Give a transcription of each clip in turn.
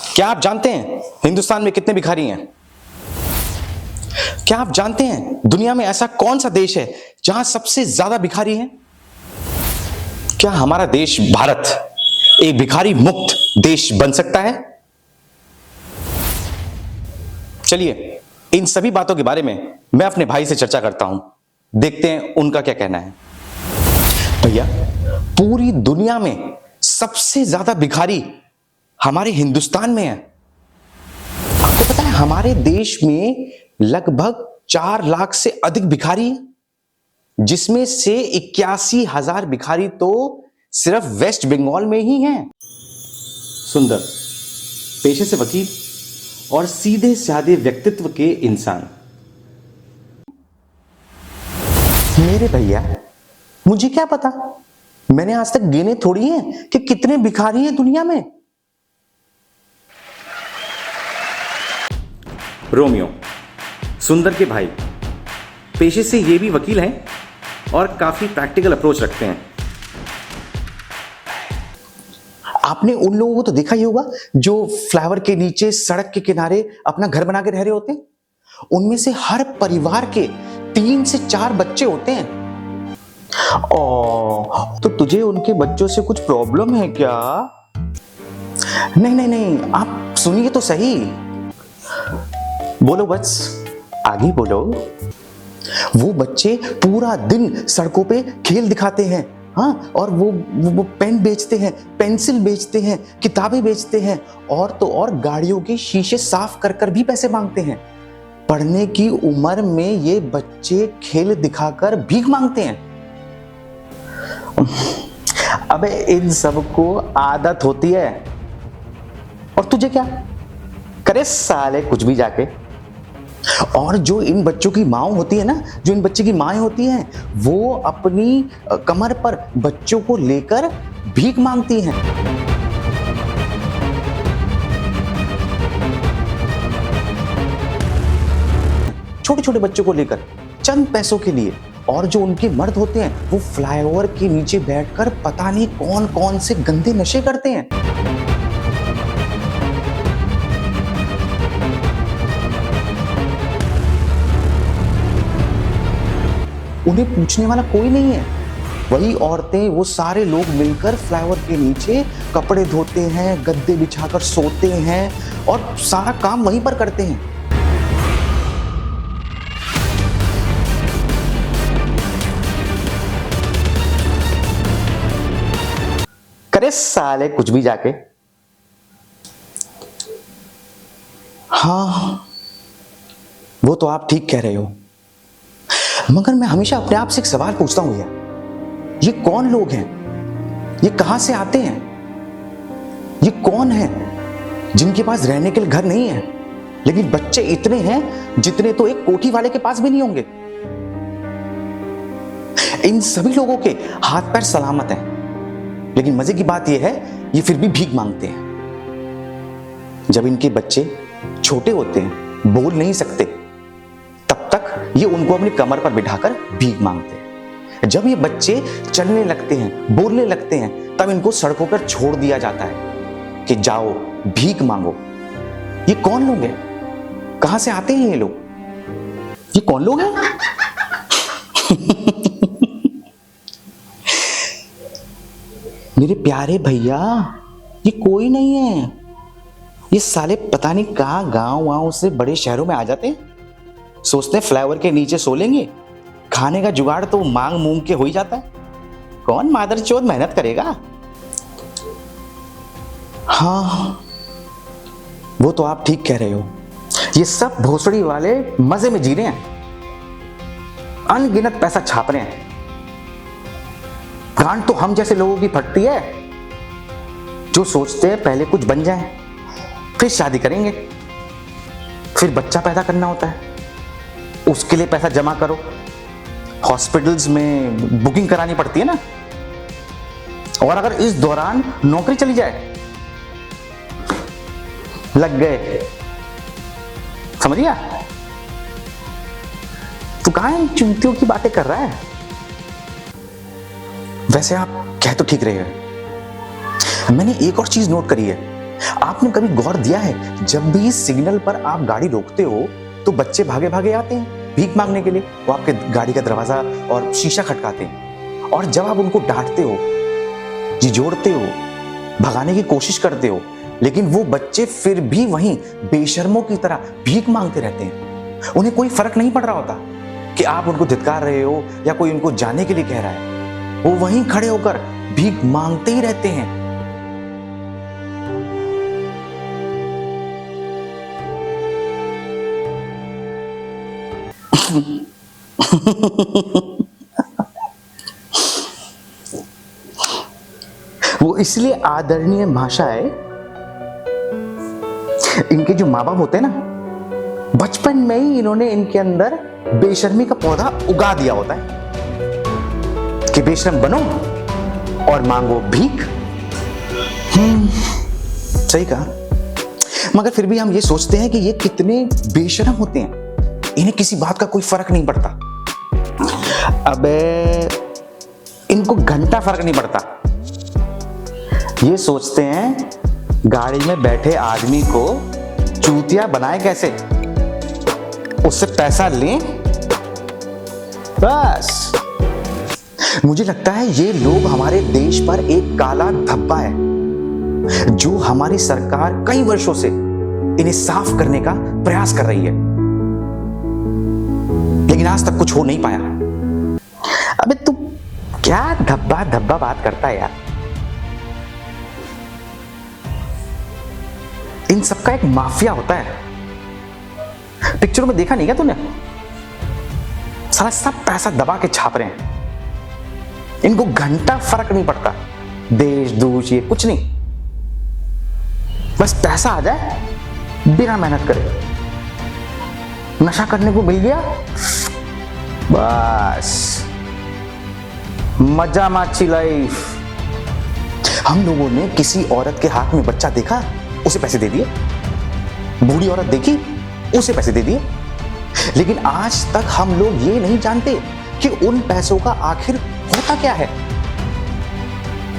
क्या आप जानते हैं हिंदुस्तान में कितने भिखारी हैं? क्या आप जानते हैं दुनिया में ऐसा कौन सा देश है जहां सबसे ज्यादा भिखारी हैं? क्या हमारा देश भारत एक भिखारी मुक्त देश बन सकता है? चलिए इन सभी बातों के बारे में मैं अपने भाई से चर्चा करता हूं, देखते हैं उनका क्या कहना है। भैया, पूरी दुनिया में सबसे ज्यादा भिखारी हमारे हिंदुस्तान में है। आपको पता है हमारे देश में लगभग 4 लाख से अधिक भिखारी हैं, जिसमें से 81,000 भिखारी तो सिर्फ वेस्ट बंगाल में ही हैं। सुंदर, पेशे से वकील और सीधे साधे व्यक्तित्व के इंसान। मेरे भैया, मुझे क्या पता, मैंने आज तक गिने थोड़ी हैं कि कितने भिखारी हैं दुनिया में। रोमियो, सुंदर के भाई, पेशे से ये भी वकील हैं और काफी प्रैक्टिकल अप्रोच रखते हैं। आपने उन लोगों को तो देखा ही होगा जो फ्लावर के नीचे सड़क के किनारे अपना घर बना के रह रहे होते हैं। उनमें से हर परिवार के 3 से 4 बच्चे होते हैं। तो तुझे उनके बच्चों से कुछ प्रॉब्लम है क्या? नहीं नहीं नहीं, आप सुनिए तो सही। बोलो बस, आगे बोलो। वो बच्चे पूरा दिन सड़कों पे खेल दिखाते हैं, हाँ, और वो पेन बेचते हैं, पेंसिल बेचते हैं, किताबें बेचते हैं, और तो और गाड़ियों के शीशे साफ कर कर भी पैसे मांगते हैं। पढ़ने की उम्र में ये बच्चे खेल दिखाकर भीख मांगते हैं। अबे इन सबको आदत होती है, और तुझे क्या करे साले कुछ भी जाके। और जो इन बच्चों की माँ होती है ना, जो इन बच्चे की माँ होती हैं, वो अपनी कमर पर बच्चों को लेकर भीख मांगती हैं। छोटे छोटे बच्चों को लेकर चंद पैसों के लिए। और जो उनके मर्द होते हैं वो फ्लाईओवर के नीचे बैठकर पता नहीं कौन कौन से गंदे नशे करते हैं। उन्हें पूछने वाला कोई नहीं है। वही औरतें, वो सारे लोग मिलकर फ्लाईओवर के नीचे कपड़े धोते हैं, गद्दे बिछाकर सोते हैं और सारा काम वहीं पर करते हैं। करे साले कुछ भी जाके। हाँ, वो तो आप ठीक कह रहे हो, मगर मैं हमेशा अपने आप से एक सवाल पूछता हूं यार, ये कौन लोग हैं? ये कहां से आते हैं? ये कौन है जिनके पास रहने के लिए घर नहीं है, लेकिन बच्चे इतने हैं जितने तो एक कोठी वाले के पास भी नहीं होंगे। इन सभी लोगों के हाथ पैर सलामत हैं, लेकिन मजे की बात यह है ये फिर भी भीख मांगते हैं। जब इनके बच्चे छोटे होते हैं, बोल नहीं सकते, तब तक ये उनको अपनी कमर पर बिठाकर भीख मांगते हैं। जब ये बच्चे चलने लगते हैं, बोलने लगते हैं, तब इनको सड़कों पर छोड़ दिया जाता है कि जाओ भीख मांगो। ये कौन लोग हैं? कहां से आते हैं ये लोग? ये कौन लोग हैं? मेरे प्यारे भैया, ये कोई नहीं है। ये साले पता नहीं कहां गांव से बड़े शहरों में आ जाते हैं, सोचते हैं फ्लाईओवर के नीचे सो लेंगे, खाने का जुगाड़ तो मांग मूंग के हो ही जाता है। कौन मादरचोद मेहनत करेगा? हाँ, वो तो आप ठीक कह रहे हो। ये सब भोसड़ी वाले मजे में जी रहे हैं, अनगिनत पैसा छाप रहे हैं। गांड तो हम जैसे लोगों की फटती है जो सोचते हैं पहले कुछ बन जाए, फिर शादी करेंगे, फिर बच्चा पैदा करना होता है, उसके लिए पैसा जमा करो, हॉस्पिटल्स में बुकिंग करानी पड़ती है ना, और अगर इस दौरान नौकरी चली जाए, लग गए, समझ गया? तू कहां इन चुनौतियों की बातें कर रहा है? वैसे आप कह तो ठीक रहे हैं। मैंने एक और चीज नोट करी है आपने कभी गौर दिया है, जब भी सिग्नल पर आप गाड़ी रोकते हो तो बच्चे भागे भागे आते हैं भीख मांगने के लिए। वो आपके गाड़ी का दरवाजा और शीशा खटकाते हैं, और जब आप उनको डांटते हो, झिझोड़ते हो, भगाने की कोशिश करते हो, लेकिन वो बच्चे फिर भी वहीं बेशर्मों की तरह भीख मांगते रहते हैं। उन्हें कोई फर्क नहीं पड़ रहा होता कि आप उनको धिक्कार रहे हो या कोई उनको जाने के लिए कह रहा है। वो वहीं खड़े होकर भीख मांगते ही रहते हैं। वो इसलिए आदरणीय भाषा है, इनके जो माँ बाप होते हैं ना, बचपन में ही इन्होंने इनके अंदर बेशर्मी का पौधा उगा दिया होता है कि बेशर्म बनो और मांगो भीख। सही कहा। मगर फिर भी हम ये सोचते हैं कि ये कितने बेशर्म होते हैं, इन्हें किसी बात का कोई फर्क नहीं पड़ता। अबे इनको घंटा फर्क नहीं पड़ता। ये सोचते हैं गाड़ी में बैठे आदमी को चूतिया बनाए कैसे, उससे पैसा लें, बस। मुझे लगता है ये लोग हमारे देश पर एक काला धब्बा है जो हमारी सरकार कई वर्षों से इन्हें साफ करने का प्रयास कर रही है, लेकिन आज तक कुछ हो नहीं पाया। अबे तू क्या धब्बा धब्बा बात करता है यार। इन सबका एक माफिया होता है। पिक्चरों में देखा नहीं क्या तूने? सारा सब पैसा दबा के छाप रहे हैं। इनको घंटा फर्क नहीं पड़ता, देश दूश ये कुछ नहीं, बस पैसा आ जाए, बिना मेहनत करे। नशा करने को मिल गया, बस मजा माची लाइफ। हम लोगों ने किसी औरत के हाथ में बच्चा देखा, उसे पैसे दे दिए। बूढ़ी औरत देखी, उसे पैसे दे दिए। लेकिन आज तक हम लोग ये नहीं जानते कि उन पैसों का आखिर होता क्या है।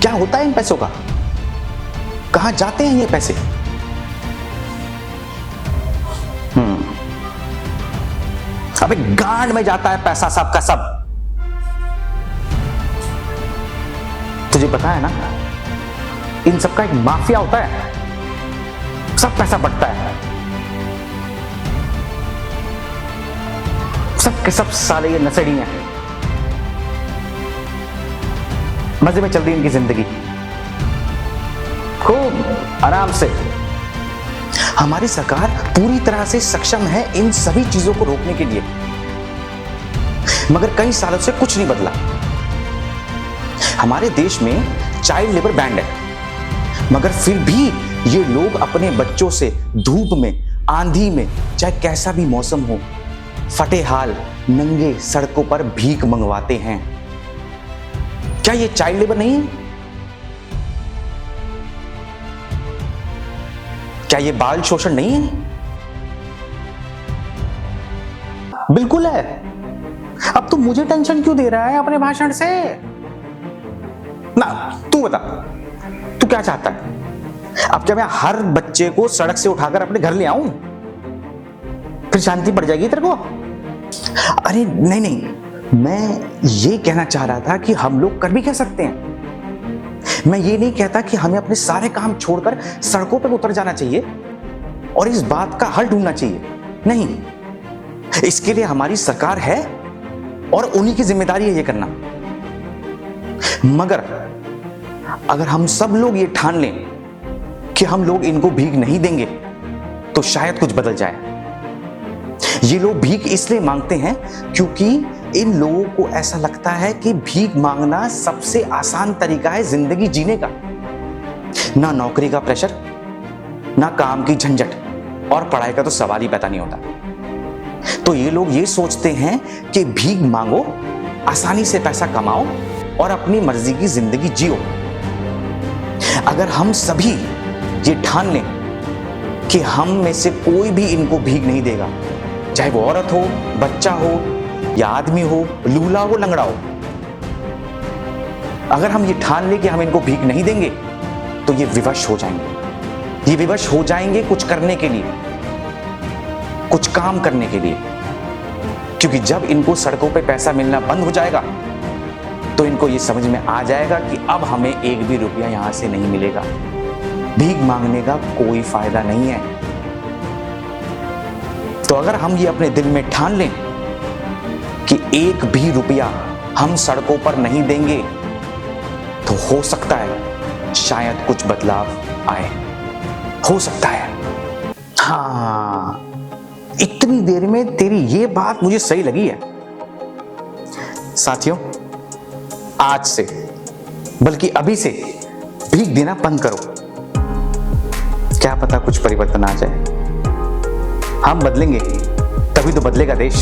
क्या होता है इन पैसों का, कहां जाते हैं ये पैसे? अबे गांड में जाता है पैसा सबका सब। तुझे पता है ना, इन सबका एक माफिया होता है, सब पैसा बंटता है। सब के सब साले ये नशेड़ी हैं, मजे में चल रही इनकी जिंदगी, खूब आराम से। हमारी सरकार पूरी तरह से सक्षम है इन सभी चीजों को रोकने के लिए, मगर कई सालों से कुछ नहीं बदला। हमारे देश में चाइल्ड लेबर बैंड है, मगर फिर भी ये लोग अपने बच्चों से धूप में, आंधी में, चाहे कैसा भी मौसम हो, फटे हाल नंगे सड़कों पर भीख मंगवाते हैं। क्या ये चाइल्ड लेबर नहीं है? क्या ये बाल शोषण नहीं है? बिल्कुल है। अब तू मुझे टेंशन क्यों दे रहा है अपने भाषण से? ना तू बता, तू क्या चाहता है? अब क्या मैं हर बच्चे को सड़क से उठाकर अपने घर ले आऊं, फिर शांति पड़ जाएगी तेरे को? अरे नहीं नहीं, मैं ये कहना चाह रहा था कि हम लोग कर भी कह सकते हैं। मैं ये नहीं कहता कि हमें अपने सारे काम छोड़कर सड़कों पर उतर जाना चाहिए और इस बात का हल ढूंढना चाहिए, नहीं। इसके लिए हमारी सरकार है और उन्हीं की जिम्मेदारी है ये करना। मगर अगर हम सब लोग ये ठान लें कि हम लोग इनको भीख नहीं देंगे, तो शायद कुछ बदल जाए। ये लोग भीख इसलिए मांगते हैं क्योंकि इन लोगों को ऐसा लगता है कि भीख मांगना सबसे आसान तरीका है जिंदगी जीने का। ना नौकरी का प्रेशर, ना काम की झंझट, और पढ़ाई का तो सवाल ही पैदा नहीं होता। तो ये लोग ये सोचते हैं कि भीख मांगो, आसानी से पैसा कमाओ और अपनी मर्जी की जिंदगी जियो। अगर हम सभी ये ठान लें कि हम में से कोई भी इनको भीख नहीं देगा, चाहे वो औरत हो, बच्चा हो या आदमी हो, लूला हो, लंगड़ा हो, अगर हम ये ठान लें कि हम इनको भीख नहीं देंगे, तो ये विवश हो जाएंगे। ये विवश हो जाएंगे कुछ करने के लिए, कुछ काम करने के लिए। क्योंकि जब इनको सड़कों पे पैसा मिलना बंद हो जाएगा तो इनको ये समझ में आ जाएगा कि अब हमें एक भी रुपया यहां से नहीं मिलेगा, भीख मांगने का कोई फायदा नहीं है। तो अगर हम ये अपने दिल में ठान लें कि एक भी रुपया हम सड़कों पर नहीं देंगे, तो हो सकता है शायद कुछ बदलाव आए, हो सकता है। हाँ, इतनी देर में तेरी ये बात मुझे सही लगी है। साथियों, आज से बल्कि अभी से भीख देना बंद करो। क्या पता कुछ परिवर्तन आ जाए। हम बदलेंगे तभी तो बदलेगा देश।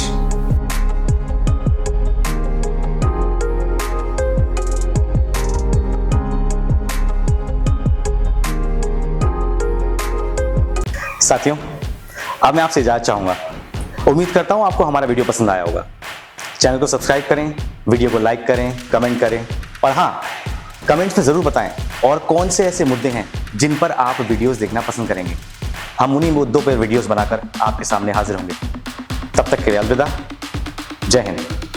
साथियों, अब मैं आपसे इजाजत चाहूंगा। उम्मीद करता हूं आपको हमारा वीडियो पसंद आया होगा। चैनल को सब्सक्राइब करें, वीडियो को लाइक करें, कमेंट करें और हाँ, कमेंट्स में जरूर बताएं और कौन से ऐसे मुद्दे हैं जिन पर आप वीडियोस देखना पसंद करेंगे। हम उन्हीं मुद्दों पर वीडियोस बनाकर आपके सामने हाजिर होंगे। तब तक के लिए अलविदा। जय हिंद।